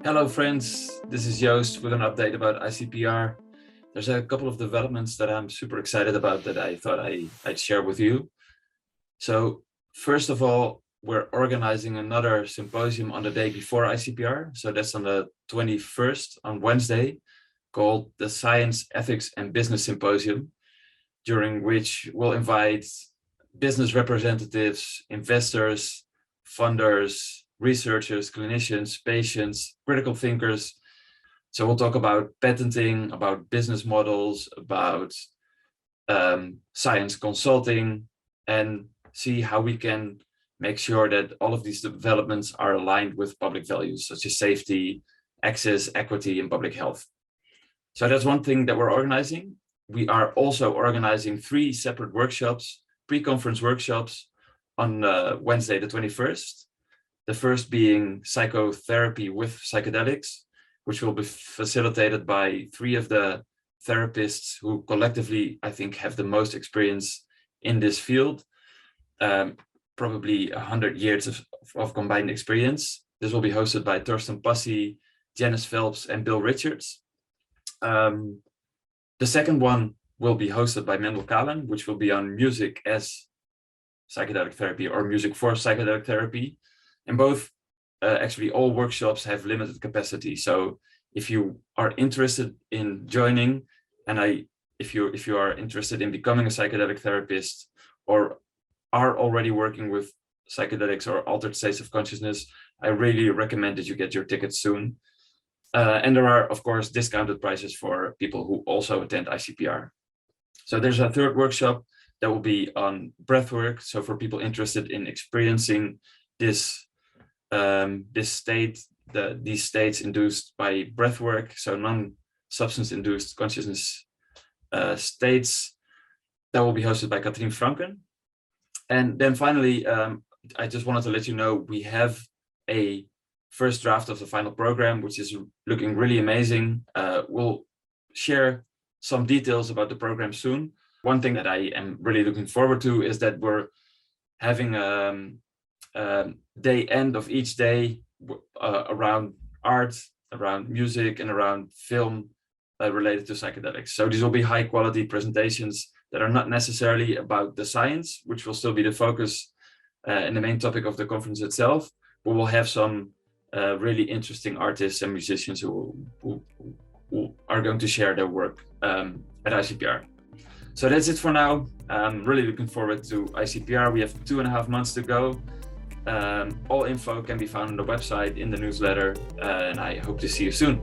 Hello friends, this is Joost with an update about ICPR. There's a couple of developments that I'm super excited about that I thought I'd share with you. So first of all, we're organizing another symposium on the day before ICPR. So that's on the 21st, on Wednesday, called the Science, Ethics and Business Symposium, during which we'll invite business representatives, investors, funders, researchers, clinicians, patients, critical thinkers. So we'll talk about patenting, about business models, about science consulting, and see how we can make sure that all of these developments are aligned with public values, such as safety, access, equity, and public health. So that's one thing that we're organizing. We are also organizing 3 separate workshops, pre-conference workshops on Wednesday, the 21st. The first being Psychotherapy with Psychedelics, which will be facilitated by 3 of the therapists who collectively, I think, have the most experience in this field, probably 100 years of combined experience. This will be hosted by Thorsten Passi, Janice Phelps, and Bill Richards. The second one will be hosted by Mendel Kahlen, which will be on music as psychedelic therapy or music for psychedelic therapy. And both, actually all workshops have limited capacity. So if you are interested in joining, and if you are interested in becoming a psychedelic therapist or are already working with psychedelics or altered states of consciousness, I really recommend that you get your tickets soon. And there are, of course, discounted prices for people who also attend ICPR. So there's a third workshop that will be on breathwork. So for people interested in experiencing these states induced by breathwork, so non-substance induced consciousness states, that will be hosted by Katrien Franken. And then finally, I just wanted to let you know we have a first draft of the final program, which is looking really amazing. We'll share some details about the program soon. One thing that I am really looking forward to is that we're having day end of each day around art, around music, and around film related to psychedelics. So these will be high quality presentations that are not necessarily about the science, which will still be the focus and the main topic of the conference itself, but we'll have some really interesting artists and musicians who are going to share their work at ICPR. So that's it for now. I'm really looking forward to ICPR. We have 2.5 months to go. All info can be found on the website, in the newsletter, and I hope to see you soon.